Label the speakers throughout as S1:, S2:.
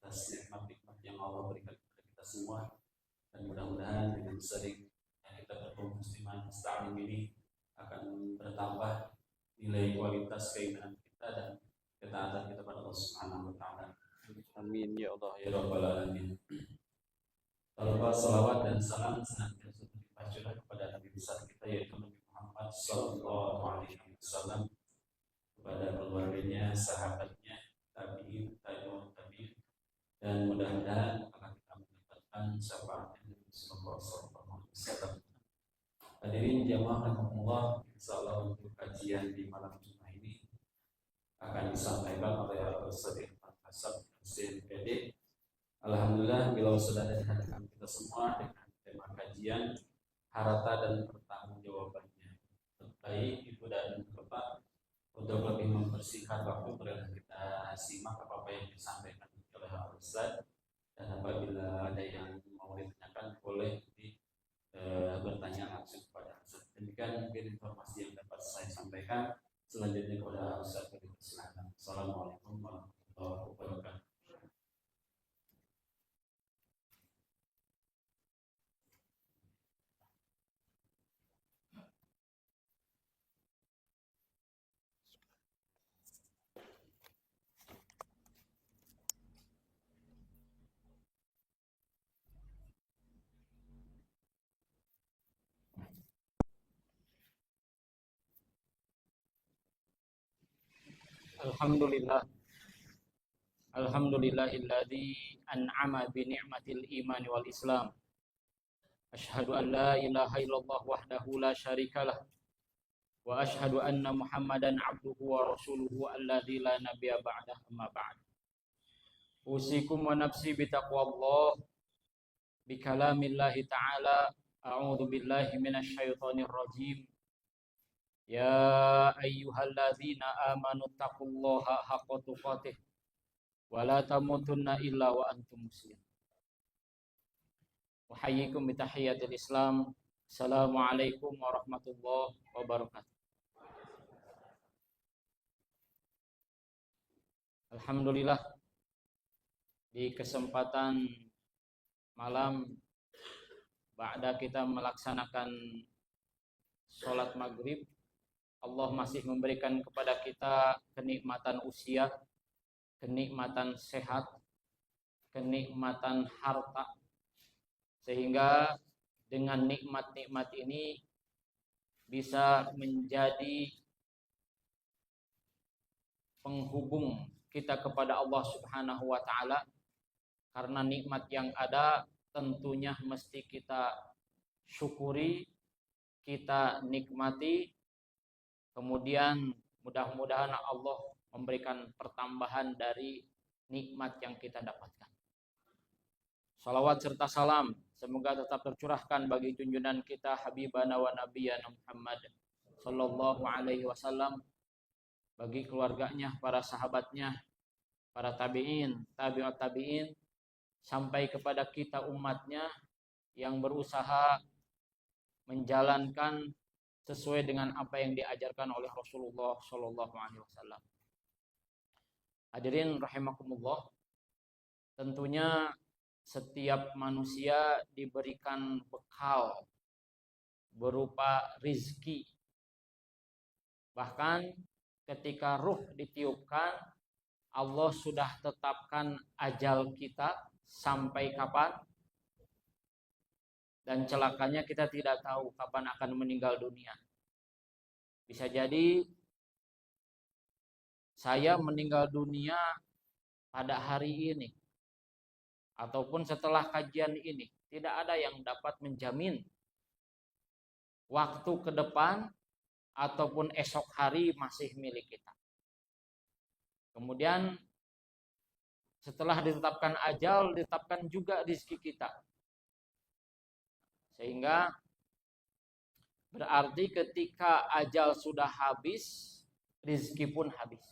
S1: atas nikmat-nikmat yang Allah berikan kepada kita semua, dan mudah-mudahan dengan sering kita bertemu musliman musta'lim ini akan bertambah nilai kualitas keimanan kita dan ketaatan kita pada Allah Subhanahu wa taala. Amin ya Allah ya rabbal alamin. Tanpa salawat dan salam senantiasa tercurah kepada Nabi besar kita yaitu Nabi Muhammad sallallahu alaihi wasallam, kepada keluarganya, sahabatnya, tabi'in, tabi'ut tabi'in, dan mudah-mudahan akan kita mendapatkan syafaatnya Nabi sallallahu alaihi wasallam. Hadirin jamaah rahimakumullah, insyaallah untuk kajian di malam Jumat ini akan disampaikan oleh Al-Ustaz Irfan Hasan CNPD. Alhamdulillah bila sudah ada di hadapan kita semua dengan tema kajian harta dan pertanggungjawabannya. Baik Ibu dan Bapak, untuk lebih mempersingkat waktu boleh kita simak apa yang disampaikan oleh Al-Ustaz, dan apabila ada yang mau ditanyakan boleh bertanya langsung kepada Al-Ustaz. Demikian mungkin informasi yang dapat saya sampaikan. Selanjutnya kepada Al-Ustaz, silakan. Assalamualaikum warahmatullahi wabarakatuh.
S2: Alhamdulillah. Alhamdulillahilladzi an'ama bi ni'matil iman wal islam. Asyhadu an la ilaha illallah wahdahu la syarikalah wa asyhadu anna Muhammadan abduhu wa rasuluhu alladzi la nabiyya ba'dah, amma ba'd. Usikum wa nafsi bi taqwallah bi kalamillahi ta'ala. A'udzu billahi minasy syaithanir rajim. Ya ayyuhalladzina amanu taqullaha haqqa tuqatih wa la tamutunna illa wa antum muslimun. Uhayyikum bi tahiyyatil Islam. Assalamualaikum warahmatullahi wabarakatuh. Alhamdulillah, di kesempatan malam ba'da kita melaksanakan sholat maghrib, Allah masih memberikan kepada kita kenikmatan usia, kenikmatan sehat, kenikmatan harta, sehingga dengan nikmat-nikmat ini bisa menjadi penghubung kita kepada Allah Subhanahu wa taala. Karena nikmat yang ada tentunya mesti kita syukuri, kita nikmati. Kemudian mudah-mudahan Allah memberikan pertambahan dari nikmat yang kita dapatkan. Salawat serta salam semoga tetap tercurahkan bagi junjungan kita Habibana wa Nabiyana Muhammad sallallahu alaihi wasallam, bagi keluarganya, para sahabatnya, para tabi'in, tabi'ut tabi'in, sampai kepada kita umatnya yang berusaha menjalankan sesuai dengan apa yang diajarkan oleh Rasulullah sallallahu alaihi wasallam. Hadirin rahimakumullah, tentunya setiap manusia diberikan bekal berupa rizki. Bahkan ketika ruh ditiupkan, Allah sudah tetapkan ajal kita sampai kapan. Dan celakanya kita tidak tahu kapan akan meninggal dunia. Bisa jadi saya meninggal dunia pada hari ini, ataupun setelah kajian ini. Tidak ada yang dapat menjamin waktu ke depan ataupun esok hari masih milik kita. Kemudian setelah ditetapkan ajal, ditetapkan juga rezeki kita. Sehingga berarti ketika ajal sudah habis, rezeki pun habis.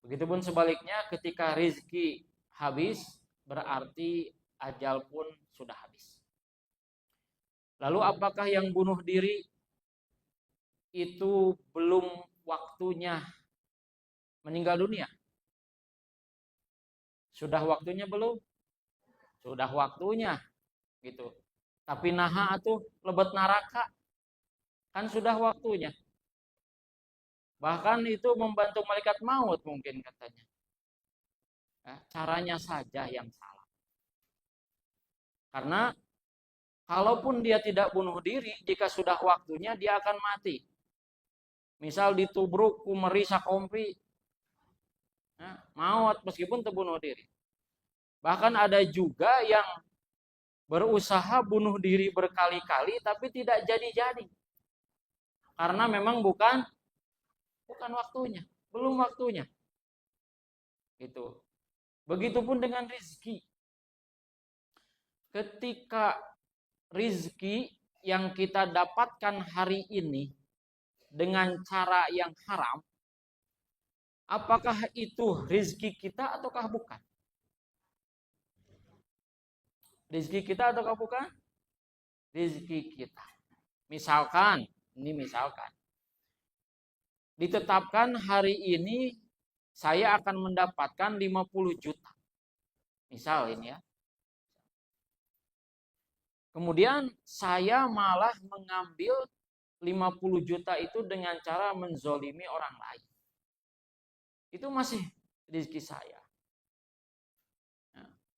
S2: Begitupun sebaliknya, ketika rezeki habis, berarti ajal pun sudah habis. Lalu apakah yang bunuh diri itu belum waktunya meninggal dunia? Sudah waktunya belum? Sudah waktunya gitu. Tapi naha atuh lebet neraka, kan sudah waktunya. Bahkan itu membantu malaikat maut mungkin katanya. Ya, caranya saja yang salah. Karena kalaupun dia tidak bunuh diri, jika sudah waktunya dia akan mati. Misal ditubruk kumeri sakompi, ya, maut meskipun terbunuh diri. Bahkan ada juga yang berusaha bunuh diri berkali-kali tapi tidak jadi-jadi. Karena memang bukan waktunya, belum waktunya. Gitu. Begitupun dengan rizki. Ketika rizki yang kita dapatkan hari ini dengan cara yang haram, apakah itu rizki kita ataukah bukan? Rizki kita ataukah bukan? Rizki kita. Misalkan, ditetapkan hari ini saya akan mendapatkan 50 juta. Misal ini ya. Kemudian saya malah mengambil 50 juta itu dengan cara menzolimi orang lain. Itu masih rezeki saya.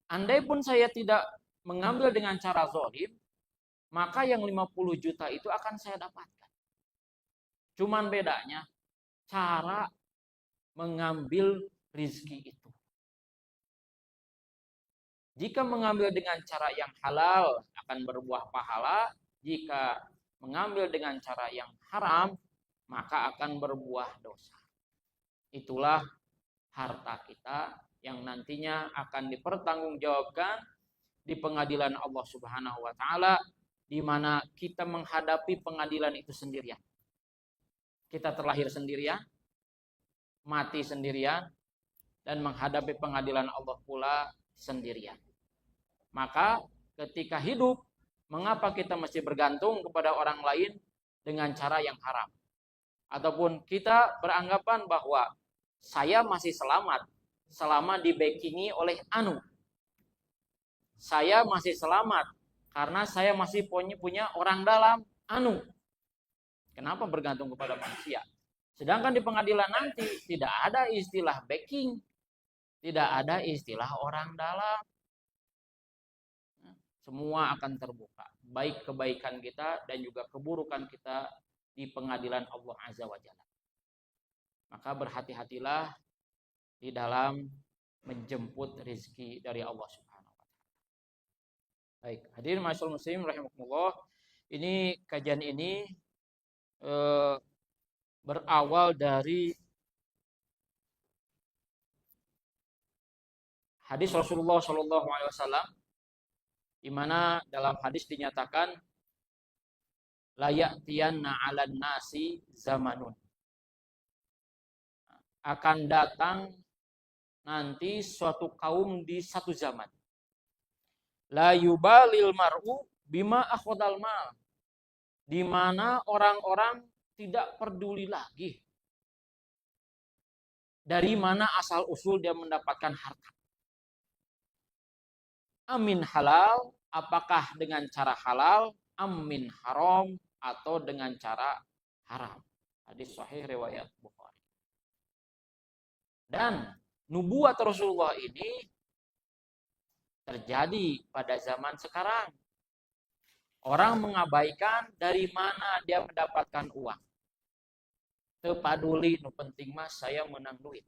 S2: Andai pun saya tidak mengambil dengan cara zolim, maka yang 50 juta itu akan saya dapatkan. Cuman bedanya cara mengambil rezeki itu. Jika mengambil dengan cara yang halal akan berbuah pahala, jika mengambil dengan cara yang haram maka akan berbuah dosa. Itulah harta kita yang nantinya akan dipertanggungjawabkan di pengadilan Allah Subhanahu wa taala, di mana kita menghadapi pengadilan itu sendirian. Kita terlahir sendirian, mati sendirian, dan menghadapi pengadilan Allah pula sendirian. Maka ketika hidup, mengapa kita mesti bergantung kepada orang lain dengan cara yang haram? Ataupun kita beranggapan bahwa saya masih selamat selama dibackingi oleh anu. Saya masih selamat karena saya masih punya orang dalam anu. Kenapa bergantung kepada manusia? Sedangkan di pengadilan nanti tidak ada istilah backing, tidak ada istilah orang dalam. Semua akan terbuka, baik kebaikan kita dan juga keburukan kita di pengadilan Allah Azza wa Jalla. Maka berhati-hatilah di dalam menjemput rezeki dari Allah Subhanahu wa taala. Baik, hadirin masyaallah muslim rahimakumullah. Ini kajian ini berawal dari hadis Rasulullah Shallallahu alaihi wasallam, di mana dalam hadis dinyatakan la ya'tiyanna 'alan nasi zamanun. Akan datang nanti suatu kaum di satu zaman. La yubalil mar'u bima akhadal mal. Di mana orang-orang tidak peduli lagi dari mana asal usul dia mendapatkan harta. Amin halal, apakah dengan cara halal, amin haram, atau dengan cara haram. Hadis sahih riwayat Bukhari. Dan nubuat Rasulullah ini terjadi pada zaman sekarang. Orang mengabaikan dari mana dia mendapatkan uang. Tepaduli, nu penting mas saya menang duit.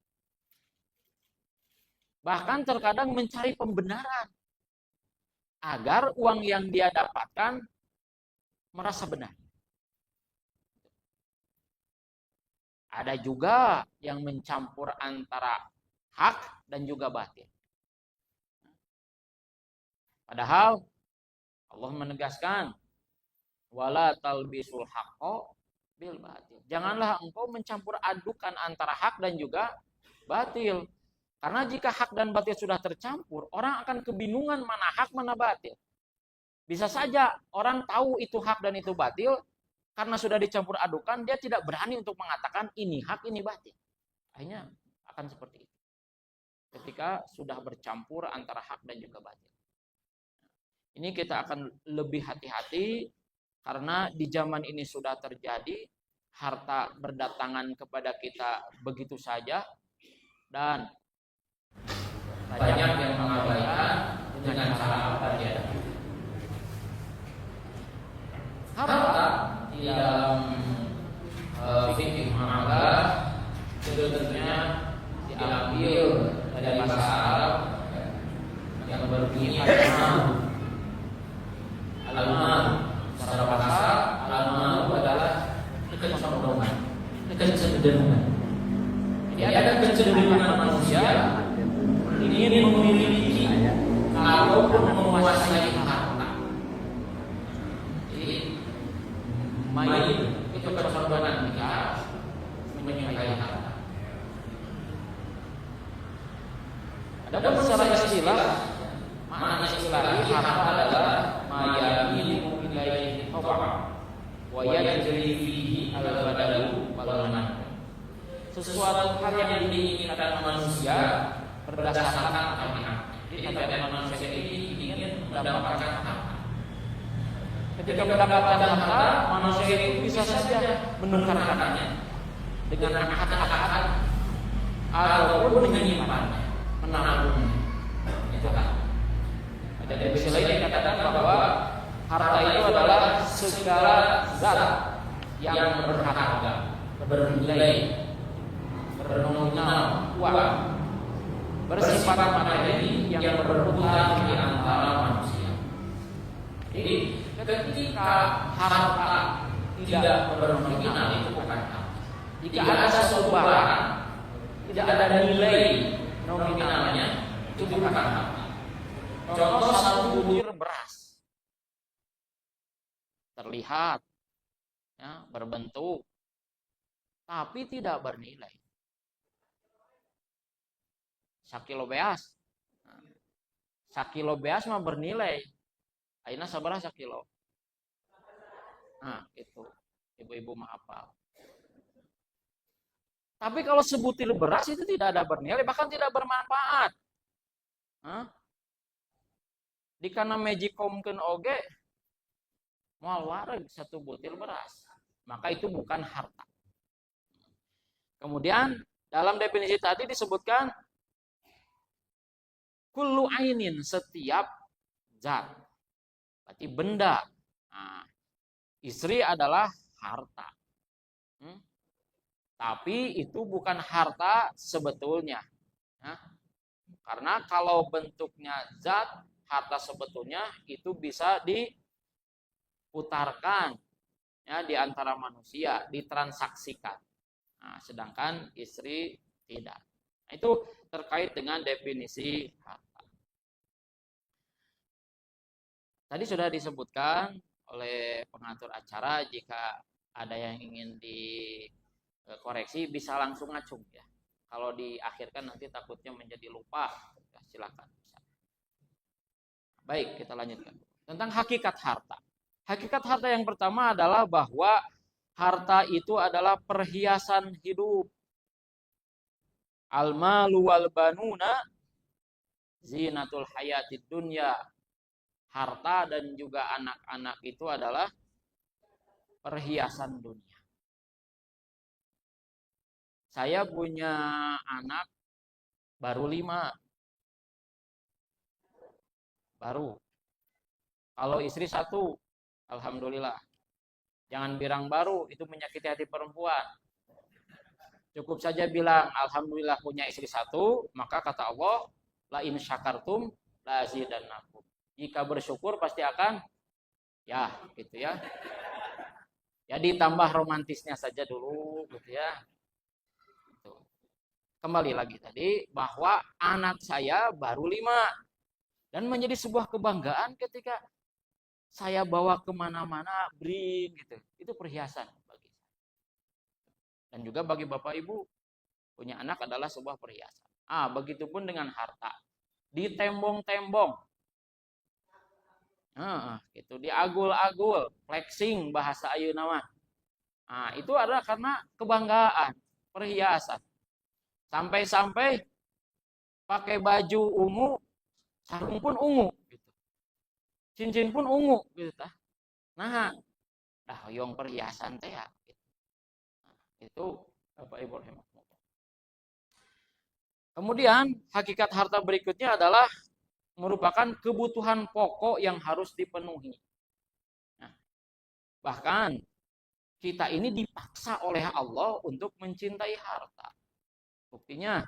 S2: Bahkan terkadang mencari pembenaran agar uang yang dia dapatkan merasa benar. Ada juga yang mencampur antara hak dan juga batil. Padahal Allah menegaskan wala talbisul haqqo bil batil. Janganlah engkau mencampur adukan antara hak dan juga batil. Karena jika hak dan batil sudah tercampur, orang akan kebingungan mana hak mana batil. Bisa saja orang tahu itu hak dan itu batil, karena sudah dicampur adukan, dia tidak berani untuk mengatakan ini hak, ini batil. Akhirnya akan seperti itu. ketika sudah bercampur antara hak dan juga batil. Ini kita akan lebih hati-hati karena di zaman ini sudah terjadi harta berdatangan kepada kita begitu saja dan banyak yang mengabaikan dengan cara apa dia. Harta di dalam fikih muamalah itu tentunya diambil dari bahasa Arab yang berbunyi al-mal. Secara bahasa al-mal adalah kecenderungan. Jadi ada kecenderungan manusia ingin memiliki ataupun menguasai harta. Jadi main itu kecenderungan kita menyukai harta. Adapun secara istilah, makna istilah harta adalah mayamilu ilaihi taw'a wa yajri fihi al-badalu wal manfaat. Sesuatu hal yang diinginkan manusia berdasarkan tabiat. Jadi tabiat manusia ini ingin mendapatkan harta. Ketika mendapatkan harta, manusia itu bisa saja menukarkannya dengan akad-akad ataupun menyimpannya, menabungnya. Itu kan. Ada istilah lain dikatakan bahwa harta itu adalah segala zat yang berharga, bernilai, bernominal uang, bersifat materi yang berputar di antara manusia. Jadi ketika harta tidak bernominal itu bukan harta. Jika ada suatu barang tidak ada nilai nominalnya itu bukan harta. Contoh satu butir beras terlihat ya, berbentuk tapi tidak bernilai. Sakilo beas. Sakilo beas mah bernilai. Ayeuna sabaraha sakilo? Nah, itu. Ibu-ibu mah hafal. Tapi kalau sebutir beras itu tidak ada bernilai, bahkan tidak bermanfaat. Di kana magicomkeun oge moal wareg satu butir beras. Maka itu bukan harta. Kemudian dalam definisi tadi disebutkan kullu ainin, setiap zat. Berarti benda. Nah, istri adalah harta. Tapi itu bukan harta sebetulnya. Karena kalau bentuknya zat, harta sebetulnya itu bisa diputarkan ya, di antara manusia, ditransaksikan. Nah, sedangkan istri tidak. Nah, itu terkait dengan definisi harta. Tadi sudah disebutkan oleh pengatur acara, jika ada yang ingin dikoreksi bisa langsung ngacung ya. Kalau diakhirkan nanti takutnya menjadi lupa. Ya, silakan. Baik, kita lanjutkan. Tentang hakikat harta. Hakikat harta yang pertama adalah bahwa harta itu adalah perhiasan hidup. Al-malu wal banuna zinatul hayatid dunya. Harta dan juga anak-anak itu adalah perhiasan dunia. Saya punya anak baru 5. Baru. Kalau istri 1, alhamdulillah. Jangan bilang baru, itu menyakiti hati perempuan. Cukup saja bilang alhamdulillah punya istri 1, maka kata Allah, la in syakartum la azidannakum. Jika bersyukur pasti akan ya gitu ya. Ya ditambah romantisnya saja dulu gitu ya. Gitu. Kembali lagi tadi bahwa anak saya baru 5 dan menjadi sebuah kebanggaan ketika saya bawa kemana-mana bring gitu. Itu perhiasan bagi saya. Dan juga bagi Bapak Ibu punya anak adalah sebuah perhiasan. Begitupun dengan harta. Ditembong-tembong. Gitu, diagul-agul, flexing bahasa ayeuna mah. Itu adalah karena kebanggaan, perhiasan. Sampai-sampai pakai baju ungu, sarung pun ungu, gitu. Cincin pun ungu, gitu tah. Nah, dah hoyong perhiasan teh ya. Gitu. Nah, itu Bapak Ibu rahimahumullah. Kemudian hakikat harta berikutnya adalah merupakan kebutuhan pokok yang harus dipenuhi. Nah, bahkan kita ini dipaksa oleh Allah untuk mencintai harta. Buktinya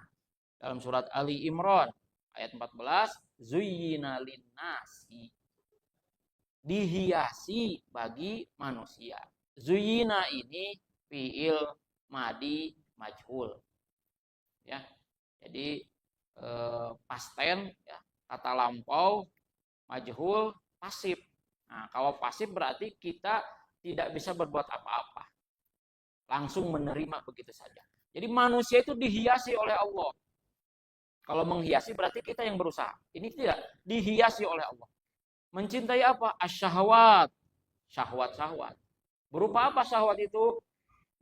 S2: dalam surat Ali Imran ayat 14, zuyyina linnasi, dihiasi bagi manusia. Zuyyina ini fiil madi majhul. Ya. Jadi past tense ya, kata lampau, majhul, pasif. Nah, kalau pasif berarti kita tidak bisa berbuat apa-apa. Langsung menerima begitu saja. Jadi manusia itu dihiasi oleh Allah. Kalau menghiasi berarti kita yang berusaha. Ini tidak, dihiasi oleh Allah. Mencintai apa? Asyahwat. Syahwat-syahwat. Berupa apa syahwat itu?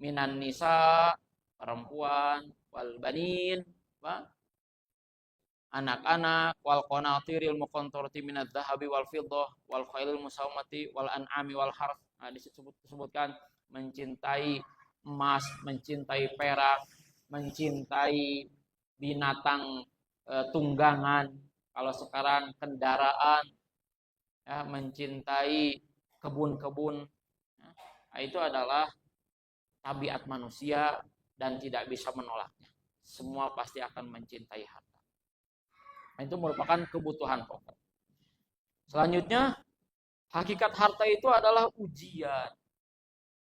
S2: Minan nisa, perempuan, wal banin, anak-anak, wal qanatiril muqantarati minadz dzahabi wal fiddah wal khailil musawmati wal an'ami wal harth. Nah, disebutkan mencintai emas, mencintai perak, mencintai binatang tunggangan, kalau sekarang kendaraan, ya, mencintai kebun-kebun. Nah, itu adalah tabiat manusia dan tidak bisa menolaknya. Semua pasti akan mencintai harta. Nah, itu merupakan kebutuhan pokok. Selanjutnya, hakikat harta itu adalah ujian.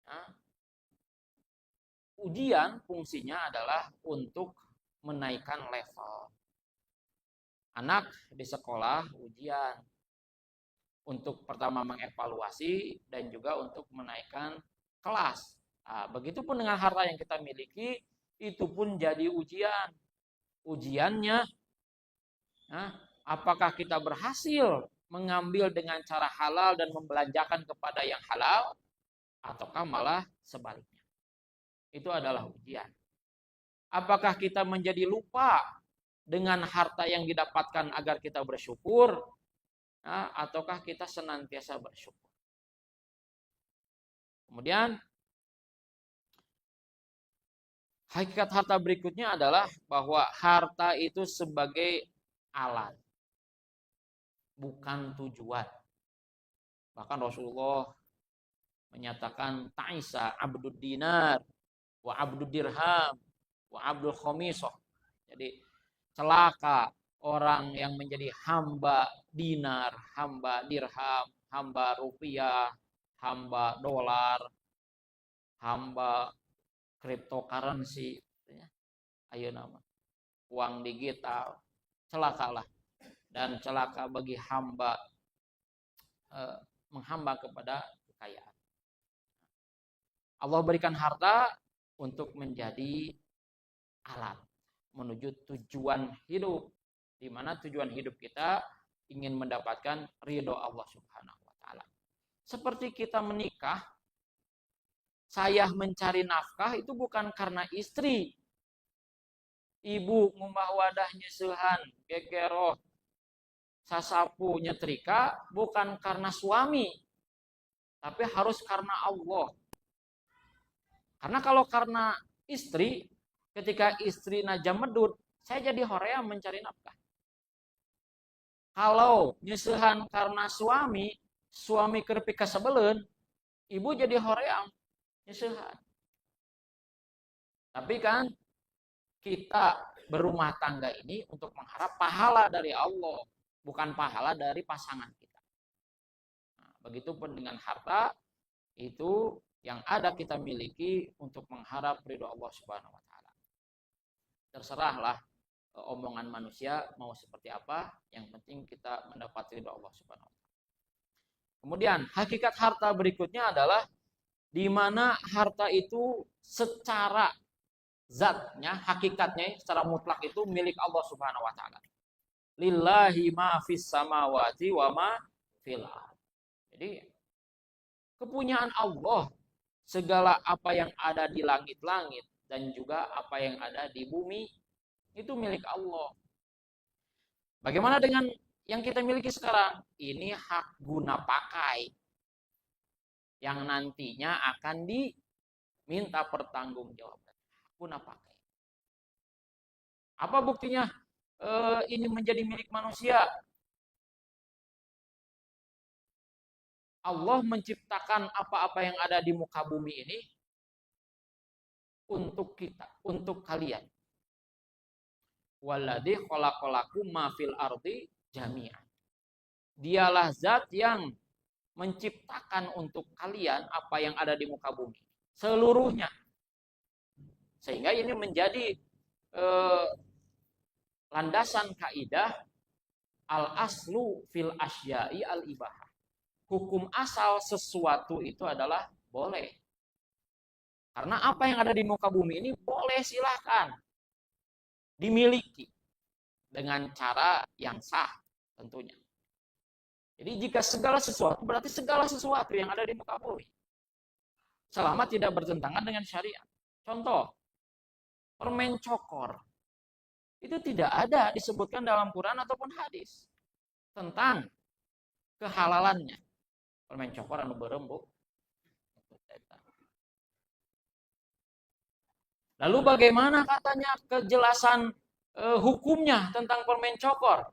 S2: Nah, ujian fungsinya adalah untuk menaikkan level. Anak di sekolah ujian untuk pertama mengevaluasi dan juga untuk menaikkan kelas. Nah, begitupun dengan harta yang kita miliki, itu pun jadi ujian. Ujiannya, nah, apakah kita berhasil mengambil dengan cara halal dan membelanjakan kepada yang halal, ataukah malah sebaliknya. Itu adalah ujian. Apakah kita menjadi lupa dengan harta yang didapatkan agar kita bersyukur, nah, ataukah kita senantiasa bersyukur. Kemudian hakikat harta berikutnya adalah bahwa harta itu sebagai alat, bukan tujuan. Bahkan Rasulullah menyatakan ta'isa abdud dinar wa abdud dirham wa abdul khamisah. Jadi celaka orang yang menjadi hamba dinar, hamba dirham, hamba rupiah, hamba dolar, hamba cryptocurrency, ayo nama uang digital. Celakalah, dan celaka bagi hamba menghamba kepada kekayaan. Allah berikan harta untuk menjadi alat menuju tujuan hidup, di mana tujuan hidup kita ingin mendapatkan ridho Allah Subhanahu wa taala. Seperti kita menikah, saya mencari nafkah itu bukan karena istri. Ibu ngumbah wadah nyesehan, gegeroh, sasapu nyetrika, bukan karena suami, tapi harus karena Allah. Karena kalau karena istri, ketika istri najam medut, saya jadi hoream mencari nafkah. Kalau nyesehan karena suami kerpik kasebeleun, ibu jadi hoream nyesehan. Tapi kan kita berumah tangga ini untuk mengharap pahala dari Allah, bukan pahala dari pasangan kita. Nah, begitupun dengan harta, itu yang ada kita miliki untuk mengharap ridho Allah Subhanahu wa taala. Terserahlah omongan manusia mau seperti apa, yang penting kita mendapat ridho Allah Subhanahu wa taala. Kemudian hakikat harta berikutnya adalah di mana harta itu secara zatnya, hakikatnya secara mutlak itu milik Allah Subhanahu wa taala. Lillahi ma fis samawati wa ma fil ardh. Jadi kepunyaan Allah, segala apa yang ada di langit-langit dan juga apa yang ada di bumi itu milik Allah. Bagaimana dengan yang kita miliki sekarang? Ini hak guna pakai yang nantinya akan diminta pertanggungjawaban. Hak guna pakai. Apa buktinya ini menjadi milik manusia? Allah menciptakan apa-apa yang ada di muka bumi ini untuk kita, untuk kalian. Walladzi khalaqalakum ma fil ardi jami'an. Dialah zat yang menciptakan untuk kalian apa yang ada di muka bumi seluruhnya. Sehingga ini menjadi landasan kaidah al-aslu fil asya'i al-ibahah. Hukum asal sesuatu itu adalah boleh. Karena apa yang ada di muka bumi ini boleh, silahkan dimiliki dengan cara yang sah tentunya. Jadi jika segala sesuatu, berarti segala sesuatu yang ada di muka bumi. Selama tidak bertentangan dengan syariat. Contoh, permen cokor. Itu tidak ada disebutkan dalam Quran ataupun hadis tentang kehalalannya. Permen cokor anu berembuk. Lalu bagaimana katanya kejelasan hukumnya tentang permen cokor?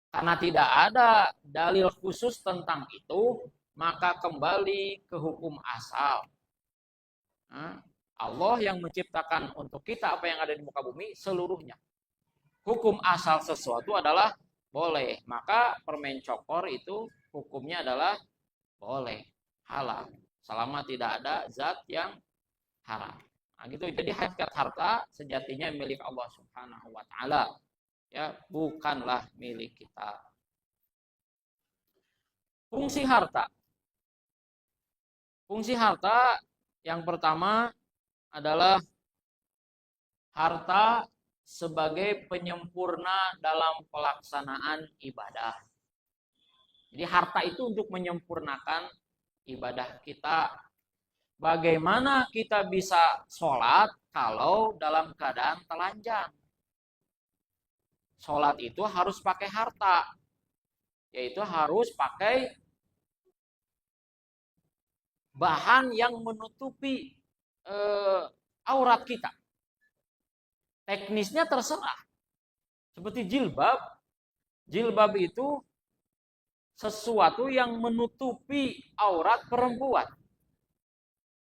S2: Karena tidak ada dalil khusus tentang itu, maka kembali ke hukum asal. Allah yang menciptakan untuk kita apa yang ada di muka bumi seluruhnya. Hukum asal sesuatu adalah boleh. Maka permen cokor itu hukumnya adalah boleh, halal. Selama tidak ada zat yang haram. Nah, gitu. Jadi hakikat harta sejatinya milik Allah Subhanahu wa taala. Ya, bukanlah milik kita. Fungsi harta. Fungsi harta yang pertama adalah harta sebagai penyempurna dalam pelaksanaan ibadah. Jadi harta itu untuk menyempurnakan ibadah kita. Bagaimana kita bisa sholat kalau dalam keadaan telanjang? Sholat itu harus pakai harta, yaitu harus pakai bahan yang menutupi aurat kita. Teknisnya terserah. Seperti jilbab. Jilbab itu sesuatu yang menutupi aurat perempuan.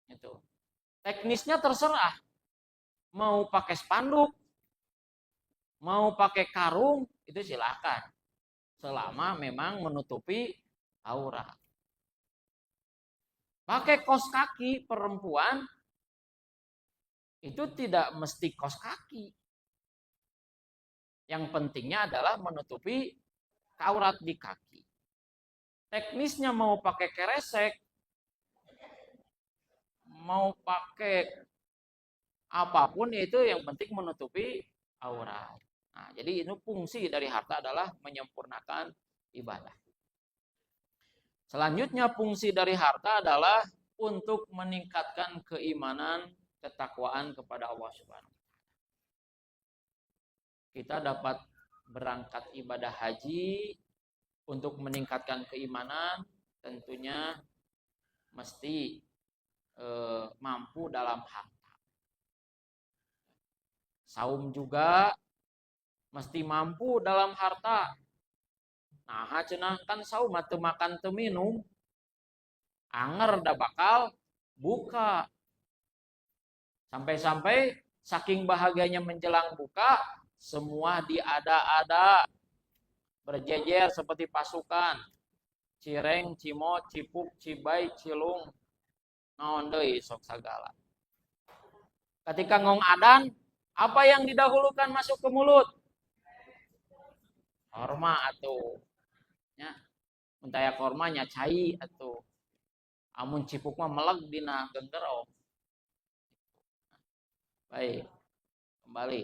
S2: Itu. Teknisnya terserah. Mau pakai spanduk, mau pakai karung, itu silakan. Selama memang menutupi aurat. Pakai kaos kaki perempuan, itu tidak mesti kaos kaki. Yang pentingnya adalah menutupi aurat di kaki. Teknisnya mau pakai keresek, mau pakai apapun itu yang penting menutupi aurat. Nah, jadi ini fungsi dari harta adalah menyempurnakan ibadah. Selanjutnya fungsi dari harta adalah untuk meningkatkan keimanan, ketakwaan kepada Allah Subhanahu wa taala. Kita dapat berangkat ibadah haji untuk meningkatkan keimanan, tentunya mesti mampu dalam harta. Saum juga mesti mampu dalam harta. Nah, cenah kan saum teu makan teu minum, anger da bakal buka. Sampai-sampai saking bahagianya menjelang buka, semua diada-ada, berjejer seperti pasukan. Cireng, Cimot, Cipuk, Cibai, Cilung, naon deui sok sagala. Ketika ngong adan, apa yang didahulukan masuk ke mulut? Korma atuh. Ya. Muntaya kormanya cai atuh. Amun cipuk mah meleg dina genggero. Baik. Kembali.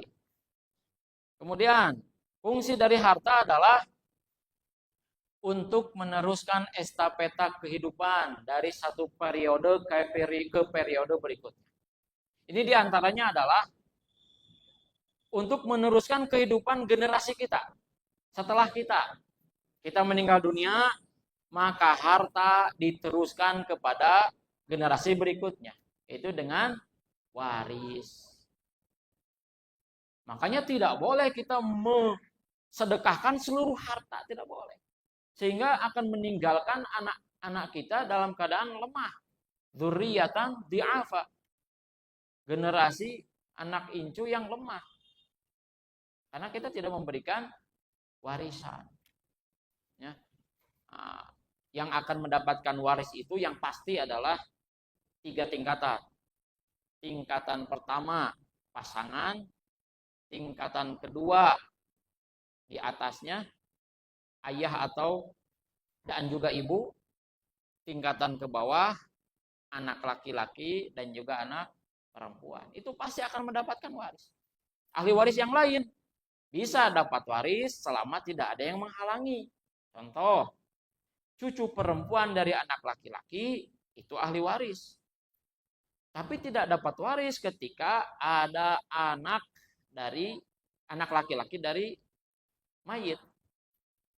S2: Kemudian, fungsi dari harta adalah untuk meneruskan estafeta kehidupan dari satu periode ke periode berikutnya. Ini diantaranya adalah untuk meneruskan kehidupan generasi kita. Setelah kita meninggal dunia, maka harta diteruskan kepada generasi berikutnya. Itu dengan waris. Makanya tidak boleh kita sedekahkan seluruh harta, tidak boleh. Sehingga akan meninggalkan anak-anak kita dalam keadaan lemah. Dzurriyyatan di'afa. Generasi anak incu yang lemah. Karena kita tidak memberikan warisan. Ya. Yang akan mendapatkan waris itu yang pasti adalah 3 tingkatan. Tingkatan pertama pasangan, tingkatan kedua di atasnya ayah atau dan juga ibu, tingkatan ke bawah anak laki-laki dan juga anak perempuan. Itu pasti akan mendapatkan waris. Ahli waris yang lain bisa dapat waris selama tidak ada yang menghalangi. Contoh, cucu perempuan dari anak laki-laki itu ahli waris. Tapi tidak dapat waris ketika ada anak laki-laki dari mayit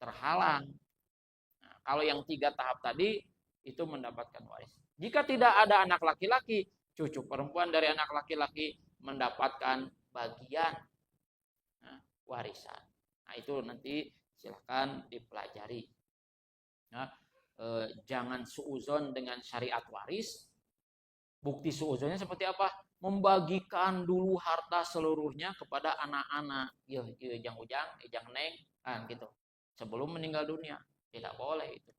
S2: terhalang. Nah, kalau yang 3 tahap tadi itu mendapatkan waris. Jika tidak ada anak laki-laki, cucu perempuan dari anak laki-laki mendapatkan bagian warisan. Nah, itu nanti silakan dipelajari. Nah, jangan suuzon dengan syariat waris. Bukti suuzonnya seperti apa? Membagikan dulu harta seluruhnya kepada anak-anak. Ujang neng, kan gitu. Sebelum meninggal dunia, tidak boleh itu.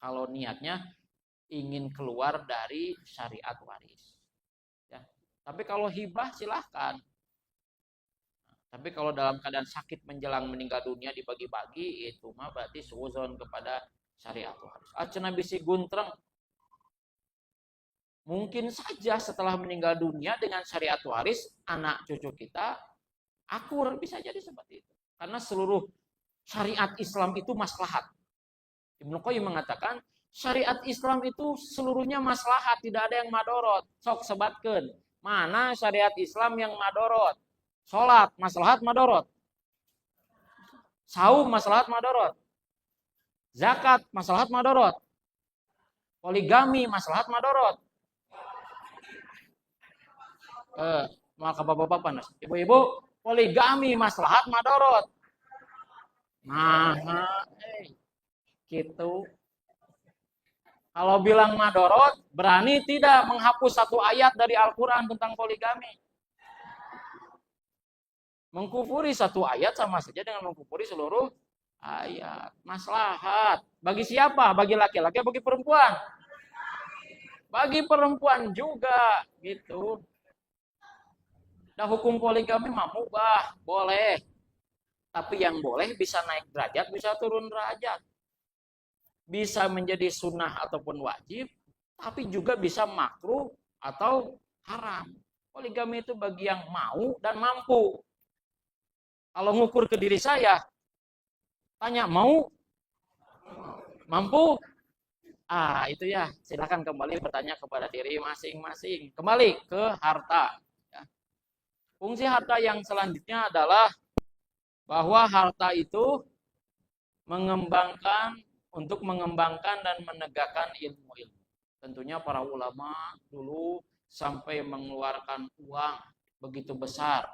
S2: Kalau niatnya ingin keluar dari syariat waris. Ya. Tapi kalau hibah silahkan. Tapi kalau dalam keadaan sakit menjelang meninggal dunia dibagi-bagi, itu mah berarti suuzon kepada syariat waris. Acenah bisi guntreng. Mungkin saja setelah meninggal dunia dengan syariat waris, anak cucu kita akur, bisa jadi seperti itu. Karena seluruh syariat Islam itu maslahat. Ibnu Qayyim mengatakan, syariat Islam itu seluruhnya maslahat, tidak ada yang madorot. Sok sebatkeun, mana syariat Islam yang madorot? Salat, maslahat madorot. Saum, maslahat madorot. Zakat, maslahat madorot. Poligami, maslahat madorot. Maka bapak-bapak, ibu-ibu, poligami, maslahat madorot. Nah, gitu. Kalau bilang madorot, berani tidak menghapus 1 ayat dari Al-Quran tentang poligami. Mengkufuri 1 ayat sama saja dengan mengkufuri seluruh ayat. Maslahat. Bagi siapa? Bagi laki-laki atau bagi perempuan? Bagi perempuan juga, gitu. Nah, hukum poligami mah mubah, boleh. Tapi yang boleh bisa naik derajat, bisa turun derajat. Bisa menjadi sunnah ataupun wajib, tapi juga bisa makruh atau haram. Poligami itu bagi yang mau dan mampu. Kalau ngukur ke diri saya, tanya mau, mampu, itu ya, silakan kembali bertanya kepada diri masing-masing. Kembali ke harta. Fungsi harta yang selanjutnya adalah bahwa harta itu untuk mengembangkan dan menegakkan ilmu-ilmu. Tentunya para ulama dulu sampai mengeluarkan uang begitu besar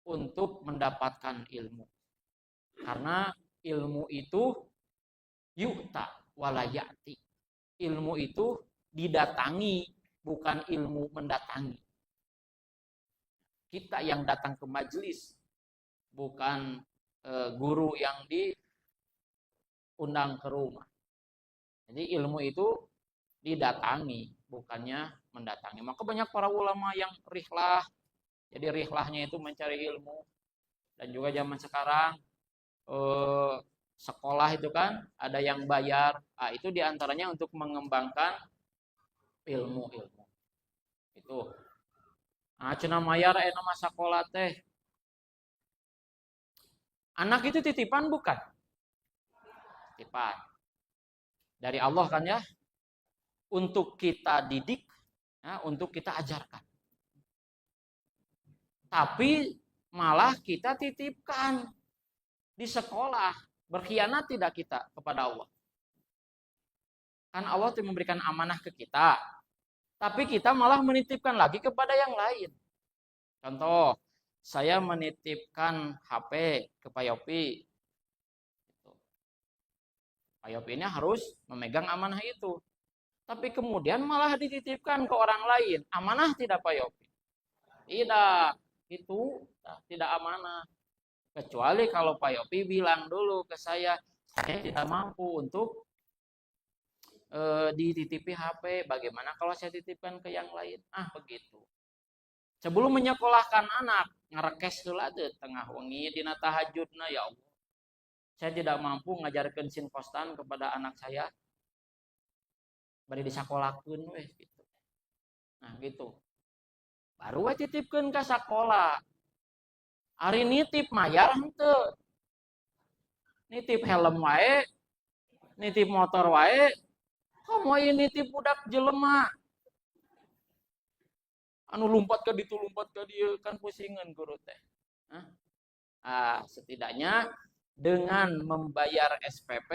S2: untuk mendapatkan ilmu. Karena ilmu itu yu'ta walayati. Ilmu itu didatangi, bukan ilmu mendatangi. Kita yang datang ke majelis, bukan guru yang diundang ke rumah. Jadi ilmu itu didatangi, bukannya mendatangi. Maka banyak para ulama yang rihlah. Jadi rihlahnya itu mencari ilmu. Dan juga zaman sekarang sekolah itu kan ada yang bayar. Itu diantaranya untuk mengembangkan ilmu-ilmu. Itu. Cenah mayar nama sekolah teh. Anak itu titipan bukan? Titipan. Dari Allah kan ya. Untuk kita didik, untuk kita ajarkan. Tapi malah kita titipkan di sekolah. Berkhianat tidak kita kepada Allah? Kan Allah itu memberikan amanah ke kita, tapi kita malah menitipkan lagi kepada yang lain. Contoh, saya menitipkan HP ke Pak Yopi. Pak Yopi ini harus memegang amanah itu. Tapi kemudian malah dititipkan ke orang lain. Amanah tidak Pak Yopi? Tidak, itu tidak amanah. Kecuali kalau Pak Yopi bilang dulu ke saya tidak mampu untuk dititipi HP. Bagaimana kalau saya titipkan ke yang lain? Begitu. Sebelum menyekolahkan anak, ngerekes dulu aja tengah wengi dina tahajudna, ya Allah. Saya tidak mampu ngajarkan sin kostan kepada anak saya. Bari disakolahkeun weh gitu. Nah, gitu. Baru we titipkeun ka sakola. Ari nitip mayar henteu. Nitip helm wae, nitip motor wae. Komo ieu nitip budak jelema. Anu lumpat ke ditu lumpat ke dieu kan pusingan guru teh. Setidaknya dengan membayar SPP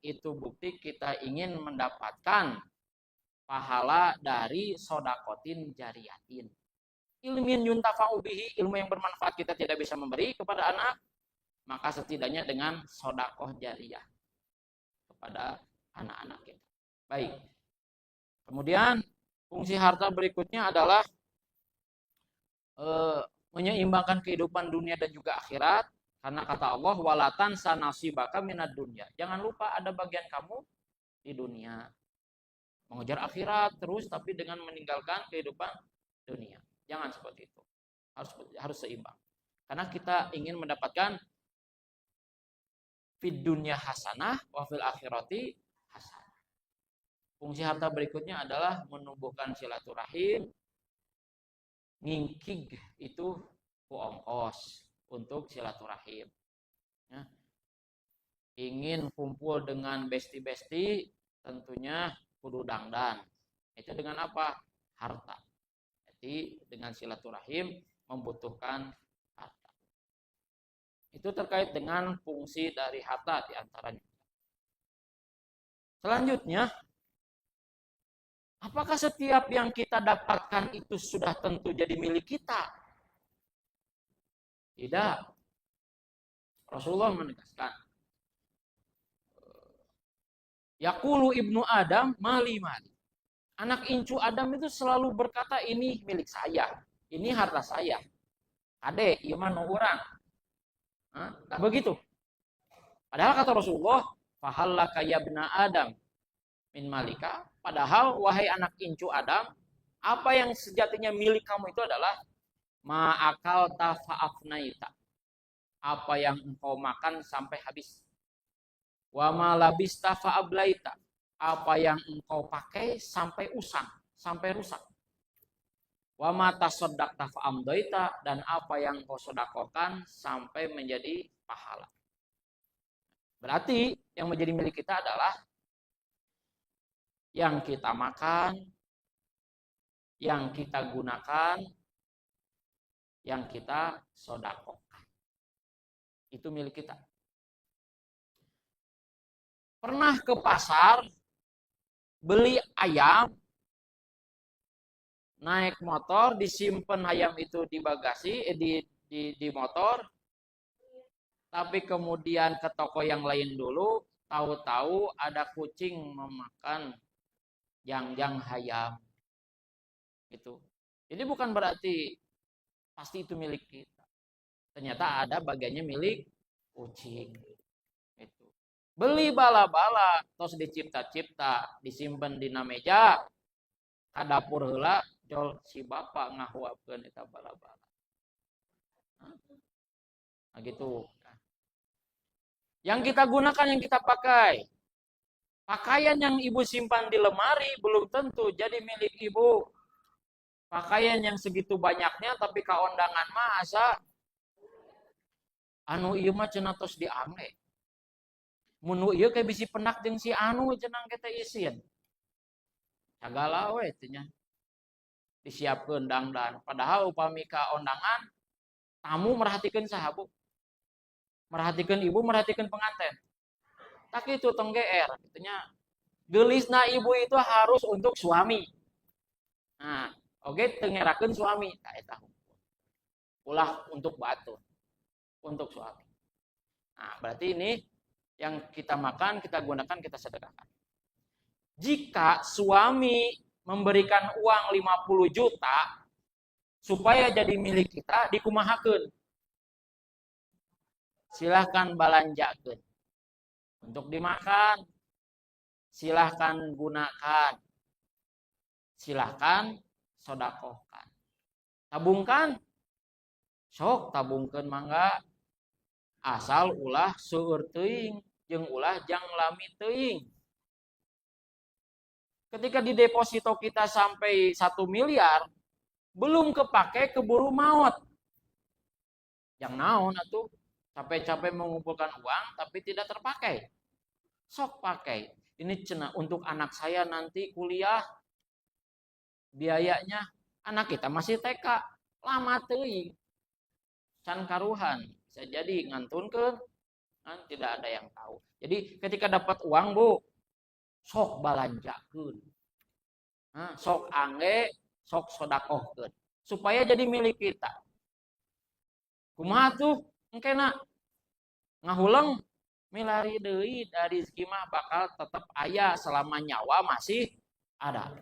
S2: itu bukti kita ingin mendapatkan pahala dari sodakotin jariyatin. Ilmin yuntafa'u bihi, ilmu yang bermanfaat kita tidak bisa memberi kepada anak, maka setidaknya dengan sodakoh jariyah kepada anak-anak kita. Baik. Kemudian fungsi harta berikutnya adalah menyeimbangkan kehidupan dunia dan juga akhirat. Karena kata Allah, walatan sanasibaka minad dunya. Jangan lupa ada bagian kamu di dunia. Mengejar akhirat terus tapi dengan meninggalkan kehidupan dunia. Jangan seperti itu. Harus seimbang. Karena kita ingin mendapatkan fid dunya hasanah wa fil akhirati hasanah. Fungsi harta berikutnya adalah menumbuhkan silaturahim. Ngingkig itu ku ongkos untuk silaturahim. Ya. Ingin kumpul dengan besti-besti, tentunya kudu dangdan. Itu dengan apa? Harta. Jadi dengan silaturahim membutuhkan harta. Itu terkait dengan fungsi dari harta diantaranya. Selanjutnya, apakah setiap yang kita dapatkan itu sudah tentu jadi milik kita? Tidak. Rasulullah menegaskan. Yaqulu ibnu Adam mali. Anak incu Adam itu selalu berkata ini milik saya. Ini harta saya. Ade, iman orang. Nah, begitu. Padahal kata Rasulullah, fahallaka ya ibna Adam min malika. Padahal wahai anak incu Adam, apa yang sejatinya milik kamu itu adalah ma'akal tafa'afnaita. Apa yang engkau makan sampai habis. Wa ma labista fa'ablaita. Apa yang engkau pakai sampai usang, sampai rusak. Wa ma tasaddaqta fa'amdaita. Dan apa yang engkau sedekahkan sampai menjadi pahala. Berarti yang menjadi milik kita adalah yang kita makan, yang kita gunakan, yang kita sedekahkan. Itu milik kita. Pernah ke pasar, beli ayam, naik motor, disimpan ayam itu di bagasi, di motor, tapi kemudian ke toko yang lain dulu, tahu-tahu ada kucing memakan jangjang ayam. Itu. Jadi bukan berarti pasti itu milik kita. Ternyata ada bagiannya milik kucing. Itu. Beli bala-bala, terus dicipta-cipta, disimpan di meja, ka dapur heula, jol si bapak ngahuapkeun eta bala-bala. Nah gitu. Yang kita gunakan, yang kita pakai. Pakaian yang ibu simpan di lemari belum tentu jadi milik ibu. Pakaian yang segitu banyaknya tapi kaondangan mah asa anu ieu mah cenah tos diame. Mun ieu ke bisi penak jeung si anu cenah kita isin. Sagala we teh nya. Disiapkeun dangdan. Padahal upami kaondangan Tamu merhatikan sahabu, merhatikan ibu, merhatikan pengantin. Tapi itu tong GR, itunya gelisna ibu itu harus untuk suami. Nah, oke tengerakeun suami, nah eta ulah untuk batu, untuk suami. Nah, berarti ini yang kita makan, kita gunakan, kita sedekahkan. Jika suami memberikan uang 50 juta supaya jadi milik kita, dikumahakeun. Silahkan balanjakeun. Untuk dimakan, silahkan gunakan. Silahkan sodakohkan. Tabungkan, sok tabungkan mangga. Asal ulah seueur teuing jeung ulah jang lami teuing. Ketika di deposito kita sampai 1 miliar, belum kepake keburu maut. Yang naon atuh? Capek-capek mengumpulkan uang tapi tidak terpakai. Sok pakai. Ini cenah untuk anak saya nanti kuliah. Biayanya anak kita masih TK, lama teuing. Can karuhan, bisa jadi ngantunkeun kan tidak ada yang tahu. Jadi ketika dapat uang, Bu, sok balanjakeun. Nah, sok angge, sok sodakohkeun supaya jadi milik kita. Kumaha tuh? Engkena ngahulang milari deui dari rezeki mah bakal tetap aya selama nyawa masih ada.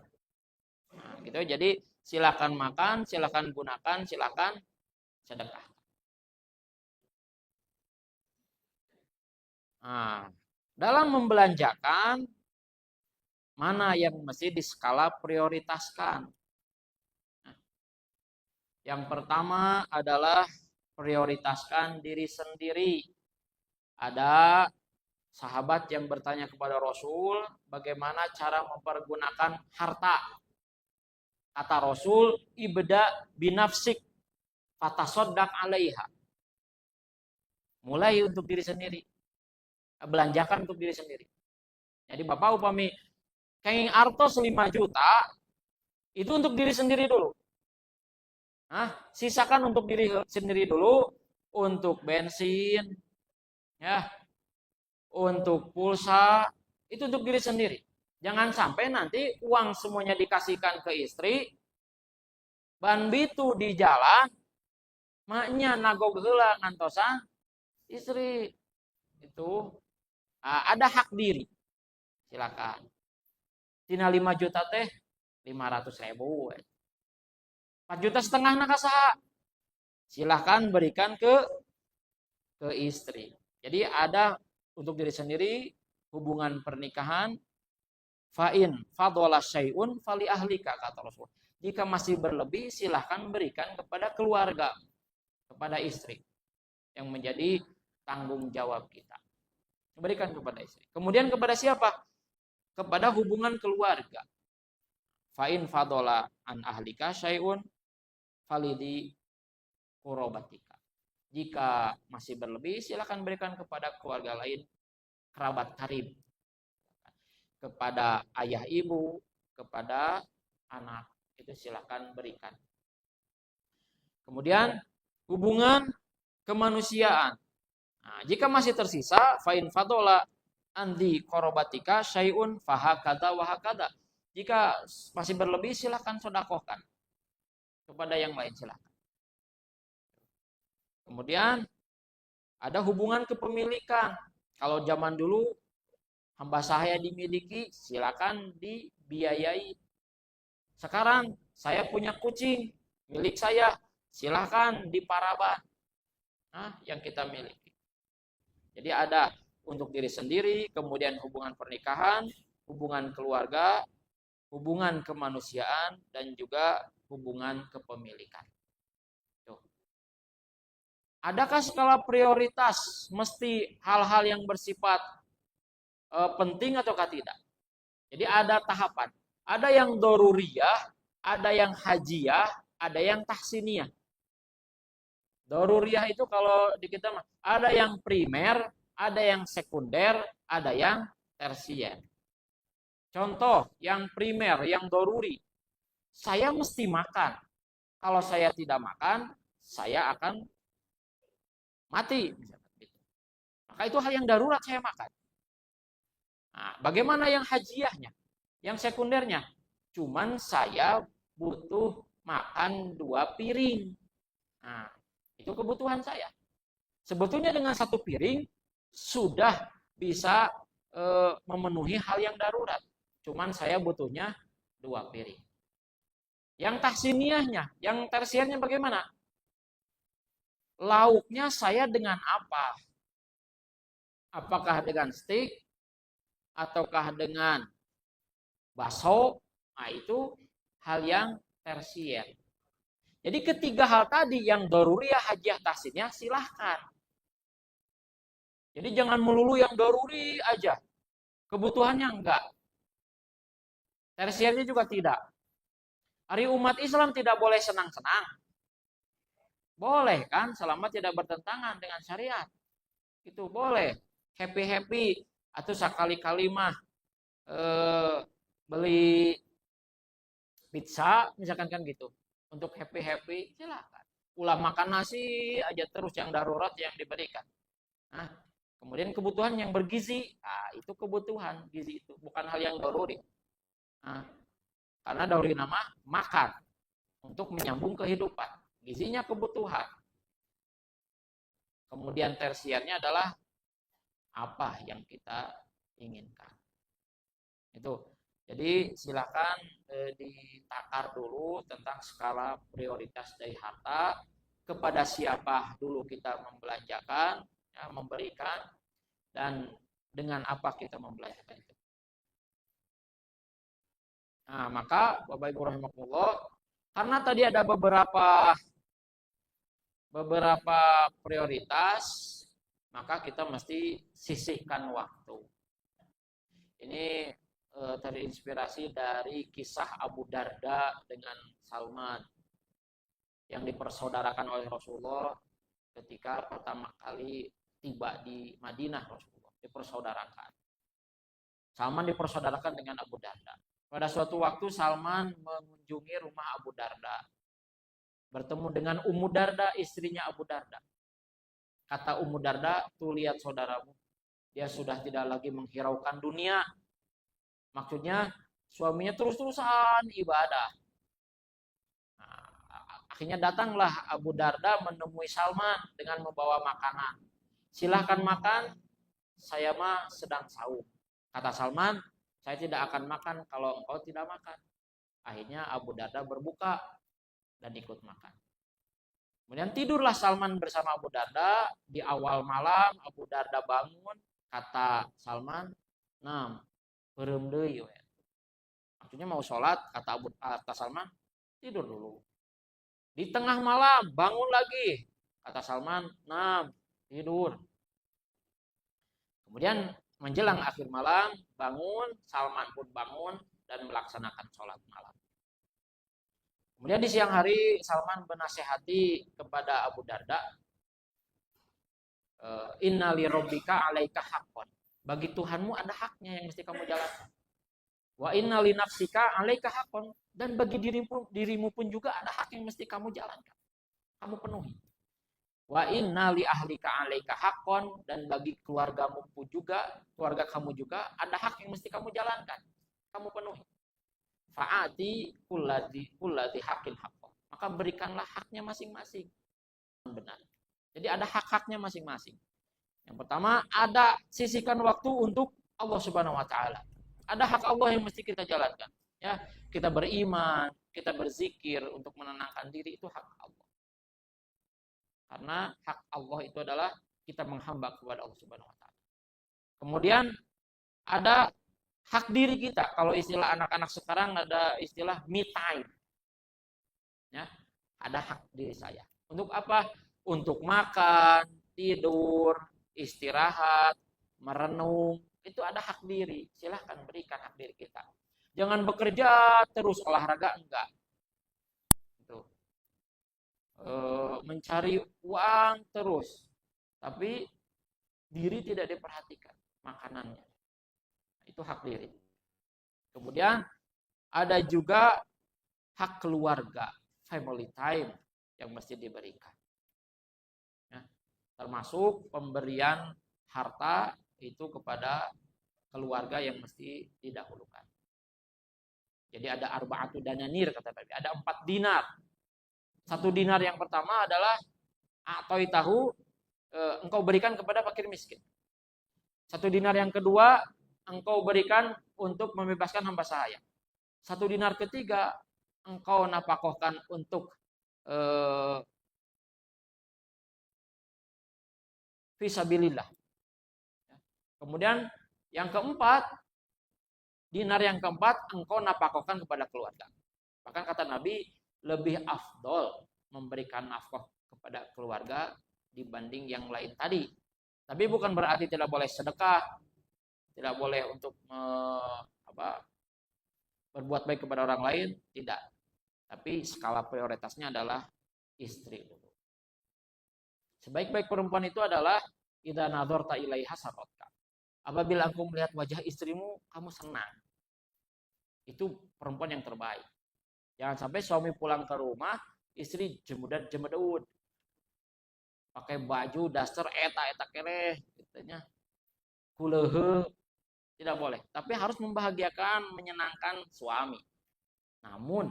S2: Nah, gitu. Jadi silakan makan, silakan gunakan, silakan sedekah. Nah, dalam membelanjakan mana yang mesti diskala prioritaskan? Nah, yang pertama adalah prioritaskan diri sendiri. Ada sahabat yang bertanya kepada Rasul, bagaimana cara mempergunakan harta? Kata Rasul, ibda binafsik fatasoddaq alaiha. Mulai untuk diri sendiri. Belanjakan untuk diri sendiri. Jadi Bapak upami kenging artos 5 juta, itu untuk diri sendiri dulu. Nah, sisakan untuk diri sendiri dulu, untuk bensin, ya, untuk pulsa, itu untuk diri sendiri. Jangan sampai nanti uang semuanya dikasihkan ke istri, ban bitu di jalan, maknya nagog heula ngantosan istri. Itu ada hak diri. Silakan. Tina 5 juta teh 500.000. 4 juta setengah nakasaha. Silahkan berikan ke istri. Jadi ada untuk diri sendiri hubungan pernikahan. Fa'in fadola syai'un fali ahlika kata Rasul. Jika masih berlebih silahkan berikan kepada keluarga, kepada istri yang menjadi tanggung jawab kita. Berikan kepada istri. Kemudian kepada siapa? Kepada hubungan keluarga. Fa'in fadola an ahlika syai'un falidi kurobatika. Jika masih berlebih, silakan berikan kepada keluarga lain, kerabat karib, kepada ayah ibu, kepada anak, itu silakan berikan. Kemudian hubungan kemanusiaan. Nah, jika masih tersisa, fa'in fadola andi korobatika syai'un fahakada wahakada. Jika masih berlebih, silakan sodakohkan kepada yang lain, silakan. Kemudian ada hubungan kepemilikan. Kalau zaman dulu hamba saya dimiliki, silakan dibiayai. Sekarang saya punya kucing milik saya, silakan diparaban. Nah, yang kita miliki. Jadi ada untuk diri sendiri, kemudian hubungan pernikahan, hubungan keluarga, hubungan kemanusiaan, dan juga hubungan kepemilikan. Tuh. Adakah skala prioritas mesti hal-hal yang bersifat penting ataukah tidak? Jadi ada tahapan. Ada yang doruriyah, ada yang hajiyah, ada yang tahsiniyah. Doruriyah itu kalau di kita ada yang primer, ada yang sekunder, ada yang tersier. Contoh yang primer, yang doruri. Saya mesti makan. Kalau saya tidak makan, saya akan mati. Misalkan gitu. Maka itu hal yang darurat saya makan. Nah, bagaimana yang hajiahnya? Yang sekundernya? Cuman saya butuh makan 2 piring. Nah, itu kebutuhan saya. Sebetulnya dengan 1 piring sudah bisa memenuhi hal yang darurat. Cuman saya butuhnya 2 piring. Yang tahsiniyahnya, yang tersiernya bagaimana? Lauknya saya dengan apa? Apakah dengan steak ataukah dengan bakso? Nah, itu hal yang tersier. Jadi ketiga hal tadi yang daruriyah, hajiyah, tahsiniyah silahkan. Jadi jangan melulu yang daruri aja. Kebutuhannya enggak. Tersiernya juga tidak. Hari umat Islam tidak boleh senang-senang. Boleh kan, selama tidak bertentangan dengan syariat. Itu boleh. Happy-happy. Atau sekali-kali mah beli pizza, misalkan kan gitu. Untuk happy-happy, silakan. Ulah makan nasi aja terus yang darurat yang diberikan. Nah, kemudian kebutuhan yang bergizi, nah, itu kebutuhan gizi itu, bukan hal yang daruri. Nah, karena daruri nama makan untuk menyambung kehidupan. Gizinya kebutuhan. Kemudian tersiernya adalah apa yang kita inginkan. Itu. Jadi silakan ditakar dulu tentang skala prioritas dari harta, kepada siapa dulu kita membelanjakan, ya, memberikan, dan dengan apa kita membelanjakan itu. Nah, maka Bapak Ibu rahimakumullah, karena tadi ada beberapa prioritas, maka kita mesti sisihkan waktu. Ini terinspirasi dari kisah Abu Darda dengan Salman yang dipersaudarakan oleh Rasulullah ketika pertama kali tiba di Madinah. Rasulullah dipersaudarakan. Salman dipersaudarakan dengan Abu Darda. Pada suatu waktu Salman mengunjungi rumah Abu Darda, bertemu dengan Ummu Darda, istrinya Abu Darda. Kata Ummu Darda, tuh lihat saudaramu, dia sudah tidak lagi menghiraukan dunia. Maksudnya suaminya terus-terusan ibadah. Nah, akhirnya datanglah Abu Darda menemui Salman dengan membawa makanan. Silahkan makan, saya mah sedang sahur. Kata Salman, saya tidak akan makan kalau engkau tidak makan. Akhirnya Abu Darda berbuka dan ikut makan. Kemudian tidurlah Salman bersama Abu Darda. Di awal malam Abu Darda bangun. Kata Salman, "Nam, beureum deui." Maksudnya mau sholat, kata Salman, tidur dulu. Di tengah malam bangun lagi. Kata Salman, "Nam, tidur." Kemudian menjelang akhir malam bangun, Salman pun bangun dan melaksanakan sholat malam. Kemudian di siang hari Salman bernasihati kepada Abu Darda, "Inna li rabbika 'alaika haqqan." Bagi Tuhanmu ada haknya yang mesti kamu jalankan. Wa inna li nafsika 'alaika haqqan, dan bagi dirimu pun juga ada hak yang mesti kamu jalankan. Kamu penuhi. Wa inna li ahlika 'alaika haqqan, dan bagi keluarga kamu juga ada hak yang mesti kamu jalankan. Kamu penuhi. Fa'ati kullati haqqin haqqan. Maka berikanlah haknya masing-masing. Benar. Jadi ada hak-haknya masing-masing. Yang pertama, ada sisihkan waktu untuk Allah Subhanahu wa taala. Ada hak Allah yang mesti kita jalankan. Ya, kita beriman, kita berzikir untuk menenangkan diri, itu hak Allah. Karena hak Allah itu adalah kita menghamba kepada Allah Subhanahu wa taala. Kemudian ada hak diri kita. Kalau istilah anak-anak sekarang ada istilah me time. Ya, ada hak diri saya. Untuk apa? Untuk makan, tidur, istirahat, merenung. Itu ada hak diri. Silahkan berikan hak diri kita. Jangan bekerja terus, olahraga enggak. Itu. Mencari uang terus. Tapi diri tidak diperhatikan. Makanannya. Itu hak diri. Kemudian ada juga hak keluarga, family time yang mesti diberikan. Ya. termasuk pemberian harta itu kepada keluarga yang mesti didahulukan. Jadi ada arba'atu dananir kata Nabi, ada 4 dinar. 1 dinar yang pertama adalah tahu engkau berikan kepada fakir miskin. 1 dinar yang kedua engkau berikan untuk membebaskan hamba sahaya. 1 dinar ketiga engkau napakohkan untuk fisabilillah. Kemudian yang keempat, dinar yang keempat engkau napakohkan kepada keluarga. Bahkan kata Nabi, lebih afdol memberikan nafkah kepada keluarga dibanding yang lain tadi. Tapi bukan berarti tidak boleh sedekah, tidak boleh untuk berbuat baik kepada orang lain, tidak. Tapi skala prioritasnya adalah istri dulu. Sebaik-baik perempuan itu adalah idza nadharta ilaiha sarotka. Apabila engkau melihat wajah istrimu, kamu senang. Itu perempuan yang terbaik. Jangan sampai suami pulang ke rumah, istri jemedut. Pakai baju daster eta keleh, katanya. Kulehe, tidak boleh. Tapi harus membahagiakan, menyenangkan suami. Namun,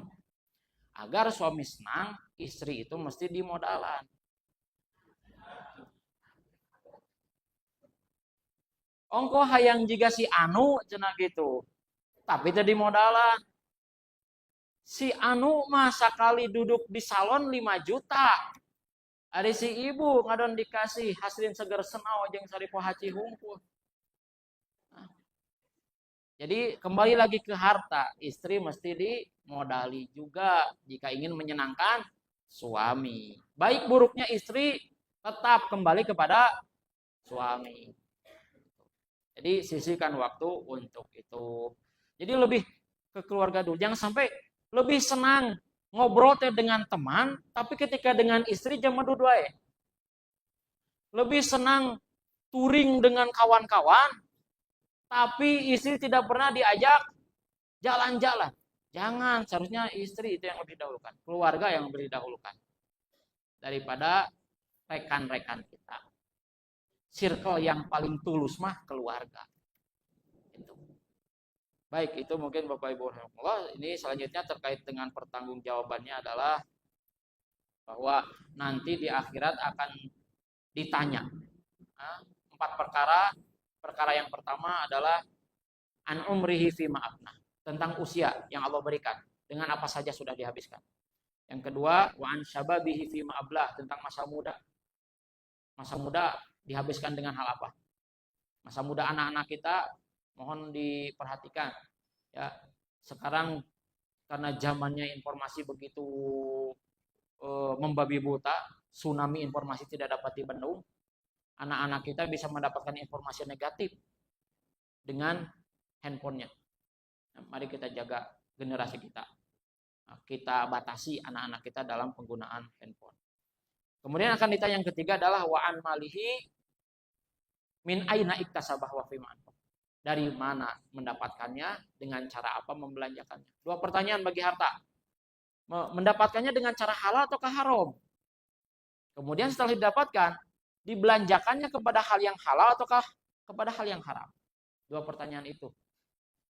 S2: agar suami senang, istri itu mesti dimodalan. Ongko hayang jika si anu cenah gitu. Tapi tadi modalan. Si anu mah sekali duduk di salon 5 juta. Ada si ibu ngadon dikasih hasilin seger senau jeung saripo haci hungkul. Nah. Jadi kembali lagi ke harta, istri mesti dimodali juga jika ingin menyenangkan suami. Baik buruknya istri tetap kembali kepada suami. Jadi sisihkan waktu untuk itu. Jadi lebih ke keluarga dulu. Jangan sampai lebih senang ngobrol dengan teman, tapi ketika dengan istri jam dua. Lebih senang touring dengan kawan-kawan, tapi istri tidak pernah diajak jalan-jalan. Jangan, seharusnya istri itu yang lebih dahulukan. Keluarga yang lebih dahulukan. Daripada rekan-rekan kita. Circle yang paling tulus mah keluarga. Itu. Baik, itu mungkin Bapak Ibu rahimahullah. Ini selanjutnya terkait dengan pertanggungjawabannya adalah bahwa nanti di akhirat akan ditanya 4 perkara. Perkara yang pertama adalah an umrihi fi ma'afna, tentang usia yang Allah berikan, dengan apa saja sudah dihabiskan. Yang kedua, wa an syababihi fi ma'ablah, tentang masa muda. Masa muda dihabiskan dengan hal apa? Masa muda anak-anak kita mohon diperhatikan. Ya, sekarang karena zamannya informasi begitu membabi buta, tsunami informasi tidak dapat dibendung. Anak-anak kita bisa mendapatkan informasi negatif dengan handphonenya. Nah, mari kita jaga generasi kita. Nah, kita batasi anak-anak kita dalam penggunaan handphone. Kemudian akan ditanya yang ketiga adalah wa an malihi min aina iktasabah wa fima anfaq. Dari mana mendapatkannya, dengan cara apa membelanjakannya. 2 pertanyaan bagi harta. Mendapatkannya dengan cara halal ataukah haram? Kemudian setelah didapatkan, dibelanjakannya kepada hal yang halal ataukah kepada hal yang haram? 2 pertanyaan itu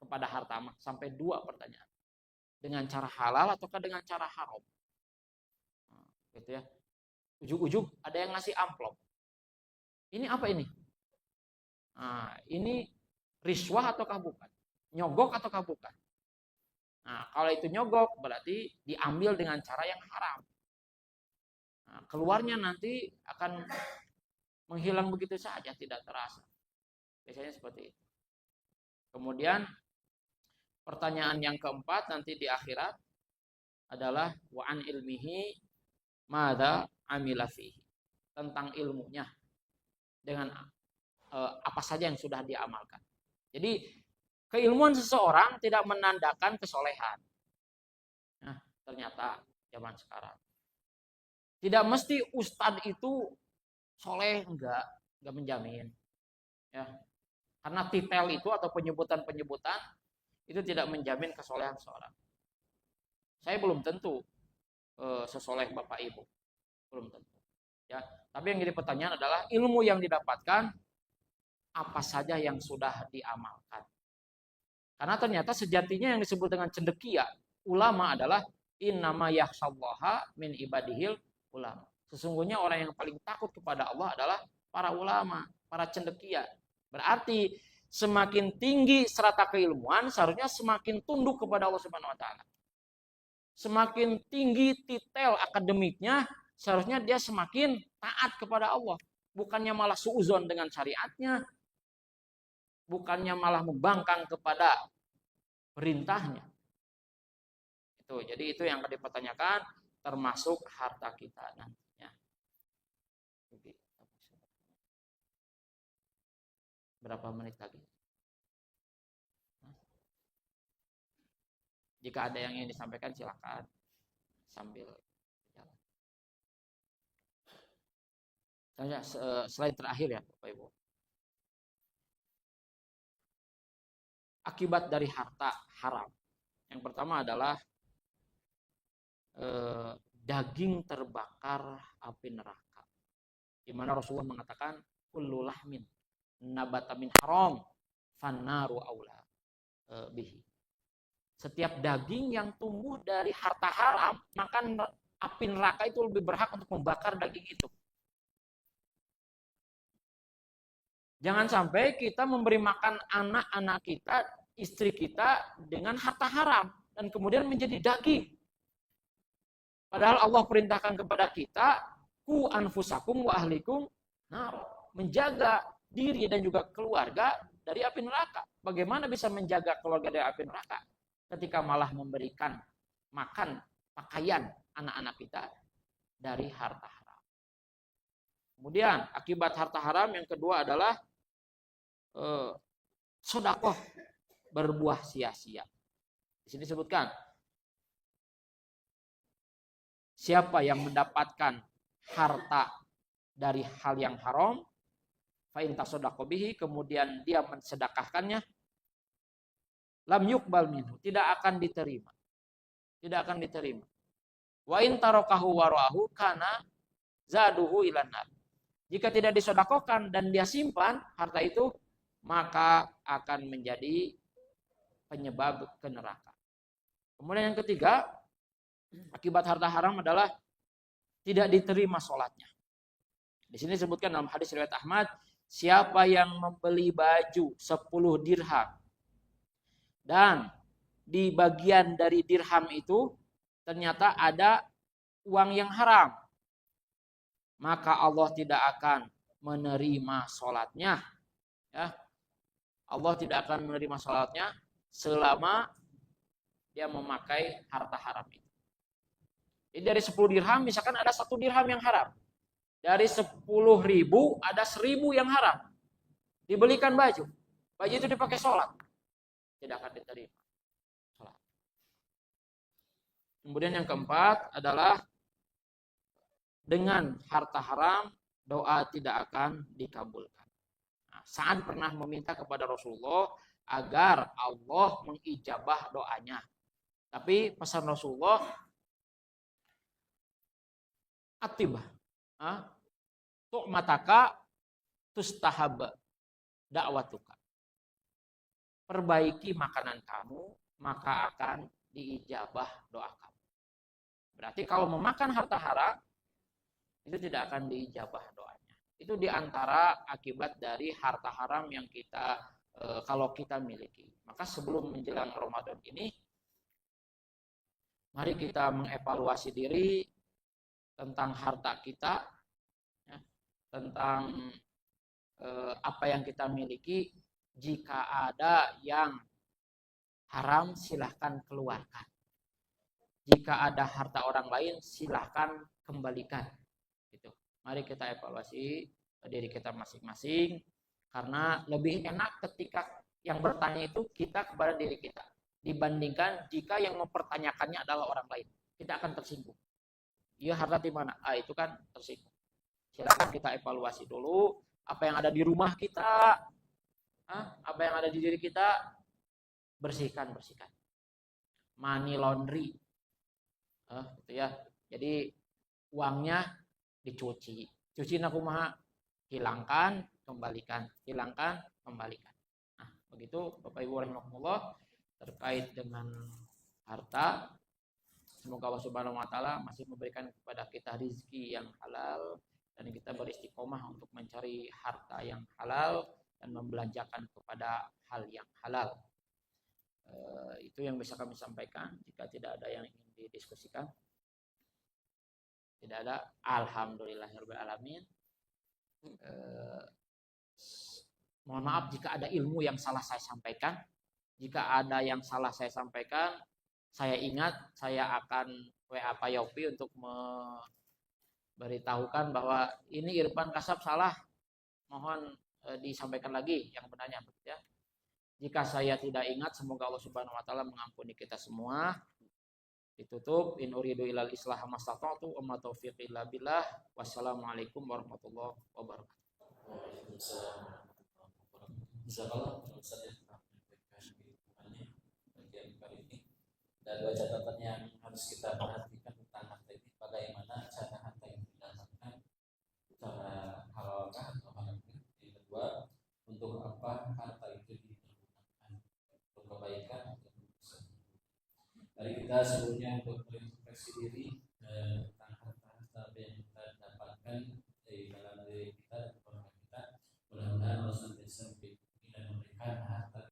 S2: kepada harta mah sampai 2 pertanyaan. Dengan cara halal ataukah dengan cara haram? Nah, gitu ya. Ujug-ujug ada yang ngasih amplop. Ini apa ini? Nah, ini riswah ataukah bukan? Nyogok ataukah bukan? Nah, kalau itu nyogok berarti diambil dengan cara yang haram. Nah, keluarnya nanti akan menghilang begitu saja, tidak terasa. Biasanya seperti itu. Kemudian pertanyaan yang keempat nanti di akhirat adalah wa an ilmihi madza amila fihi, tentang ilmunya, dengan apa saja yang sudah diamalkan. Jadi keilmuan seseorang tidak menandakan kesolehan. Nah, ternyata zaman sekarang tidak mesti ustadz itu soleh, enggak menjamin. Ya, karena titel itu atau penyebutan itu tidak menjamin kesolehan seorang. Saya belum tentu sesoleh Bapak Ibu, belum tentu. Ya, tapi yang jadi pertanyaan adalah ilmu yang didapatkan apa saja yang sudah diamalkan. Karena ternyata sejatinya yang disebut dengan cendekia ulama adalah innama yakhshallaha min ibadihil ulama. Sesungguhnya orang yang paling takut kepada Allah adalah para ulama, para cendekia. Berarti semakin tinggi strata keilmuan seharusnya semakin tunduk kepada Allah Subhanahu wa taala. Semakin tinggi detail akademiknya seharusnya dia semakin taat kepada Allah, bukannya malah suuzon dengan syariatnya, bukannya malah membangkang kepada perintahnya. Jadi itu yang akan dipertanyakan termasuk harta kita nantinya. Berapa menit lagi? Jika ada yang ingin disampaikan silakan sambil jalan. Slide terakhir ya Bapak Ibu. Akibat dari harta haram. Yang pertama adalah daging terbakar api neraka. Di mana Rasulullah mengatakan kullu lahmin nabata min haram fannaru aula bihi. Setiap daging yang tumbuh dari harta haram, maka api neraka itu lebih berhak untuk membakar daging itu. Jangan sampai kita memberi makan anak-anak kita, istri kita dengan harta haram dan kemudian menjadi daging. Padahal Allah perintahkan kepada kita, ku anfusakum wa ahlikum, menjaga diri dan juga keluarga dari api neraka. Bagaimana bisa menjaga keluarga dari api neraka ketika malah memberikan makan, pakaian anak-anak kita dari harta haram. Kemudian akibat harta haram yang kedua adalah sedekah berbuah sia-sia. Di sini disebutkan siapa yang mendapatkan harta dari hal yang haram, fa in tasaddaqa bihi, kemudian dia mensedekahkannya, lam yuqbal minhu, tidak akan diterima. Tidak akan diterima. Wa in tarakahu warahu kana zaduhu ilan nar. Jika tidak disedekahkan dan dia simpan harta itu, maka akan menjadi penyebab ke neraka. Kemudian yang ketiga, akibat harta haram adalah tidak diterima sholatnya. Di sini disebutkan dalam hadis riwayat Ahmad, siapa yang membeli baju 10 dirham dan di bagian dari dirham itu ternyata ada uang yang haram, maka Allah tidak akan menerima sholatnya. Ya, Allah tidak akan menerima sholatnya selama dia memakai harta haram itu. Jadi dari 10 dirham, misalkan ada 1 dirham yang haram. Dari 10.000 ada 1.000 yang haram. Dibelikan baju. Baju itu dipakai sholat. Tidak akan diterima sholat. Kemudian yang keempat adalah dengan harta haram doa tidak akan dikabulkan. Nah, Sa'ad pernah meminta kepada Rasulullah agar Allah mengijabah doanya. Tapi pesan Rasulullah, atibah, tu'mataka tustahab da'watuka. Perbaiki makanan kamu, maka akan diijabah doa kamu. Berarti kalau memakan harta haram, itu tidak akan diijabah doanya. Itu diantara akibat dari harta haram yang kita kalau kita miliki. Maka sebelum menjelang Ramadan ini, mari kita mengevaluasi diri tentang harta kita, ya, tentang apa yang kita miliki. Jika ada yang haram, silahkan keluarkan. Jika ada harta orang lain, silahkan kembalikan. Gitu. Mari kita evaluasi diri kita masing-masing, karena lebih enak ketika yang bertanya itu kita kepada diri kita, dibandingkan jika yang mempertanyakannya adalah orang lain. Kita akan tersinggung. Iya, harta di mana? Itu kan tersinggung. Silakan kita evaluasi dulu apa yang ada di rumah kita, apa yang ada di diri kita, bersihkan. Money laundry, gitu ya. Jadi uangnya dicuci, Cucina kumaha? Hilangkan, kembalikan, hilangkan, kembalikan. Nah, begitu Bapak Ibu rahimakumullah terkait dengan harta. Semoga Allah Subhanahu wa taala masih memberikan kepada kita rezeki yang halal dan kita beristiqomah untuk mencari harta yang halal dan membelanjakan kepada hal yang halal. Itu yang bisa kami sampaikan. Jika tidak ada yang ingin didiskusikan, tidak ada. Alhamdulillahirabbil alamin. Mohon maaf jika ada ilmu yang salah saya sampaikan. Jika ada yang salah saya sampaikan, saya ingat saya akan WA Pak Yopi untuk memberitahukan bahwa ini Irfan Kasab salah. Mohon disampaikan lagi yang benarnya, ya. Jika saya tidak ingat, semoga Allah Subhanahu wa taala mengampuni kita semua. Ditutup, in uridu ilal islah mastata'tu wa ma taufiqi illa billah. Wassalamualaikum warahmatullahi wabarakatuh.
S1: Insyaallah Ustaz ya bagian kali ini ada dua catatan yang harus kita perhatikan tentang harta ini, bagaimana cara harta yang didapatkan, cara halalkah atau haramkah. Yang kedua, untuk apa harta itu dipergunakan, untuk kebaikan atau dosa. Dari kita sebelumnya untuk mengintrospeksi diri,